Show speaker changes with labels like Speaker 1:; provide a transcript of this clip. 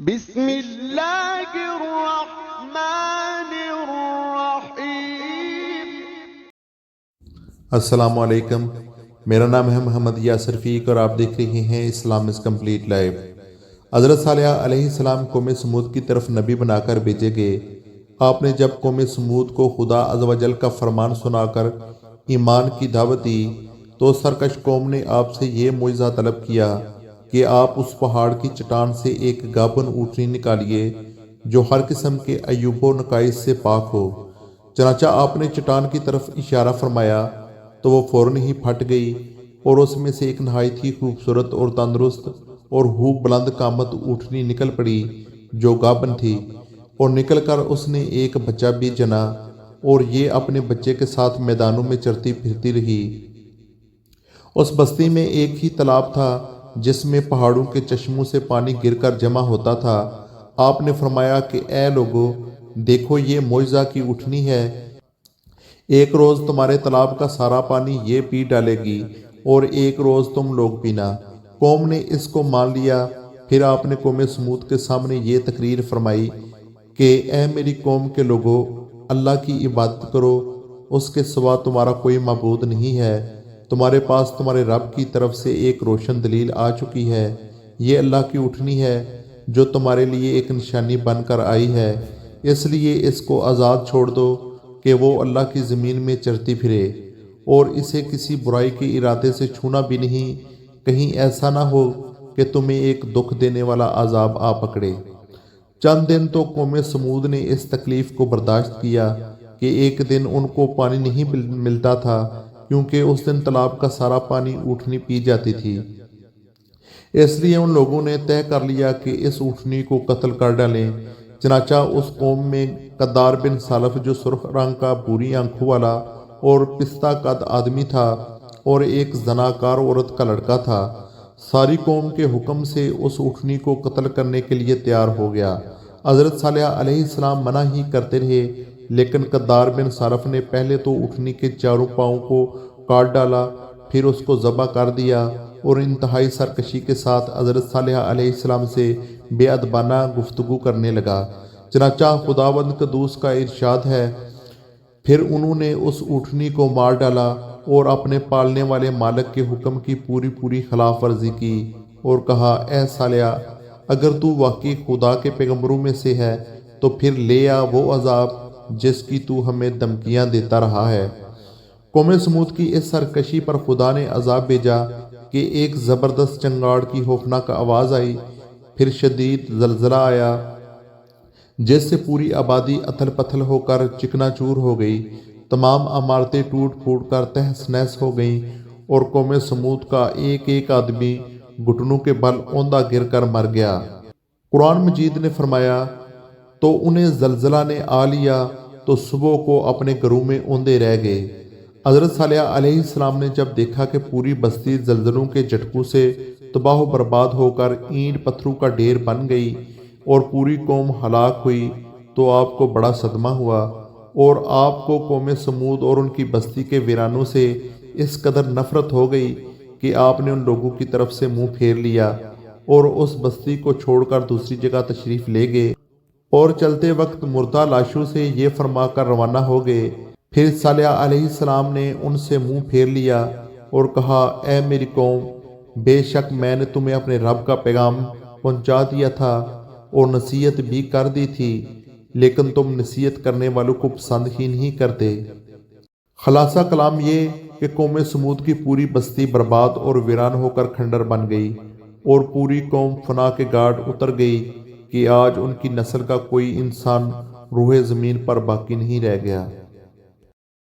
Speaker 1: بسم اللہ الرحمن الرحیم۔
Speaker 2: السلام علیکم، میرا نام ہے محمد یاسر فیق اور آپ دیکھ رہے ہیں اسلام از کمپلیٹ لائیو۔ حضرت صالح علیہ السلام قوم سمود کی طرف نبی بنا کر بھیجے گئے۔ آپ نے جب قوم سمود کو خدا عز و جل کا فرمان سنا کر ایمان کی دعوت دی تو سرکش قوم نے آپ سے یہ معجزہ طلب کیا کہ آپ اس پہاڑ کی چٹان سے ایک گابن اونٹنی نکالیے جو ہر قسم کے عیوب و نقائص سے پاک ہو۔ چنانچہ آپ نے چٹان کی طرف اشارہ فرمایا تو وہ فوراً ہی پھٹ گئی اور اس میں سے ایک نہایت ہی خوبصورت اور تندرست اور خوب بلند قامت اونٹنی نکل پڑی جو گابن تھی، اور نکل کر اس نے ایک بچہ بھی جنا، اور یہ اپنے بچے کے ساتھ میدانوں میں چرتی پھرتی رہی۔ اس بستی میں ایک ہی تالاب تھا جس میں پہاڑوں کے چشموں سے پانی گر کر جمع ہوتا تھا۔ آپ نے فرمایا کہ اے لوگو، دیکھو یہ معجزہ کی اونٹنی ہے، ایک روز تمہارے تالاب کا سارا پانی یہ پی ڈالے گی اور ایک روز تم لوگ پینا۔ قوم نے اس کو مان لیا۔ پھر آپ نے قوم سمود کے سامنے یہ تقریر فرمائی کہ اے میری قوم کے لوگو، اللہ کی عبادت کرو، اس کے سوا تمہارا کوئی معبود نہیں ہے۔ تمہارے پاس تمہارے رب کی طرف سے ایک روشن دلیل آ چکی ہے، یہ اللہ کی اونٹنی ہے جو تمہارے لیے ایک نشانی بن کر آئی ہے، اس لیے اس کو آزاد چھوڑ دو کہ وہ اللہ کی زمین میں چرتی پھرے، اور اسے کسی برائی کے ارادے سے چھونا بھی نہیں، کہیں ایسا نہ ہو کہ تمہیں ایک دکھ دینے والا عذاب آ پکڑے۔ چند دن تو قوم سمود نے اس تکلیف کو برداشت کیا کہ ایک دن ان کو پانی نہیں ملتا تھا، کیونکہ اس دن تالاب کا سارا پانی اونٹنی پی جاتی تھی۔ اس لیے ان لوگوں نے طے کر لیا کہ اس اونٹنی کو قتل کر ڈالیں۔ چنانچہ اس قوم میں قدار بن سالف جو سرخ رنگ کا بری آنکھوں والا اور پستہ قد آدمی تھا، اور ایک زناکار عورت کا لڑکا تھا، ساری قوم کے حکم سے اس اونٹنی کو قتل کرنے کے لیے تیار ہو گیا۔ حضرت صالح علیہ السلام منع ہی کرتے رہے، لیکن قدار بن سالف نے پہلے تو اونٹنی کے چاروں پاؤں کو کاٹ ڈالا، پھر اس کو ذبح کر دیا اور انتہائی سرکشی کے ساتھ حضرت صالح علیہ السلام سے بے ادبانہ گفتگو کرنے لگا۔ چنانچہ خداوند قدوس کا ارشاد ہے، پھر انہوں نے اس اونٹنی کو مار ڈالا اور اپنے پالنے والے مالک کے حکم کی پوری خلاف ورزی کی، اور کہا اے صالح، اگر تو واقعی خدا کے پیغمبروں میں سے ہے تو پھر لے آ وہ عذاب جس کی تو ہمیں دھمکیاں دیتا رہا ہے۔ قوم سمود کی اس سرکشی پر خدا نے عذاب بھیجا کہ ایک زبردست چنگاڑ کی خوفناک آواز آئی، پھر شدید زلزلہ آیا جس سے پوری آبادی اتھل پتھل ہو کر چکنا چور ہو گئی، تمام عمارتیں ٹوٹ پھوٹ کر تہس نہس ہو گئیں، اور قوم سمود کا ایک ایک آدمی گھٹنوں کے بل اوندا گر کر مر گیا۔ قرآن مجید نے فرمایا، تو انہیں زلزلہ نے آ لیا تو صبح کو اپنے گھروں میں اوندے رہ گئے۔ حضرت صالح علیہ السلام نے جب دیکھا کہ پوری بستی زلزلوں کے جھٹکوں سے تباہ و برباد ہو کر اینٹ پتھروں کا ڈھیر بن گئی اور پوری قوم ہلاک ہوئی تو آپ کو بڑا صدمہ ہوا، اور آپ کو قوم سمود اور ان کی بستی کے ویرانوں سے اس قدر نفرت ہو گئی کہ آپ نے ان لوگوں کی طرف سے منہ پھیر لیا اور اس بستی کو چھوڑ کر دوسری جگہ تشریف لے گئے، اور چلتے وقت مردہ لاشوں سے یہ فرما کر روانہ ہو گئے۔ پھر صالح علیہ السلام نے ان سے منہ پھیر لیا اور کہا اے میری قوم، بے شک میں نے تمہیں اپنے رب کا پیغام پہنچا دیا تھا اور نصیحت بھی کر دی تھی، لیکن تم نصیحت کرنے والوں کو پسند ہی نہیں کرتے۔ خلاصہ کلام یہ کہ قوم سمود کی پوری بستی برباد اور ویران ہو کر کھنڈر بن گئی، اور پوری قوم فنا کے گھاٹ اتر گئی کہ آج ان کی نسل کا کوئی انسان روح زمین پر باقی نہیں رہ گیا۔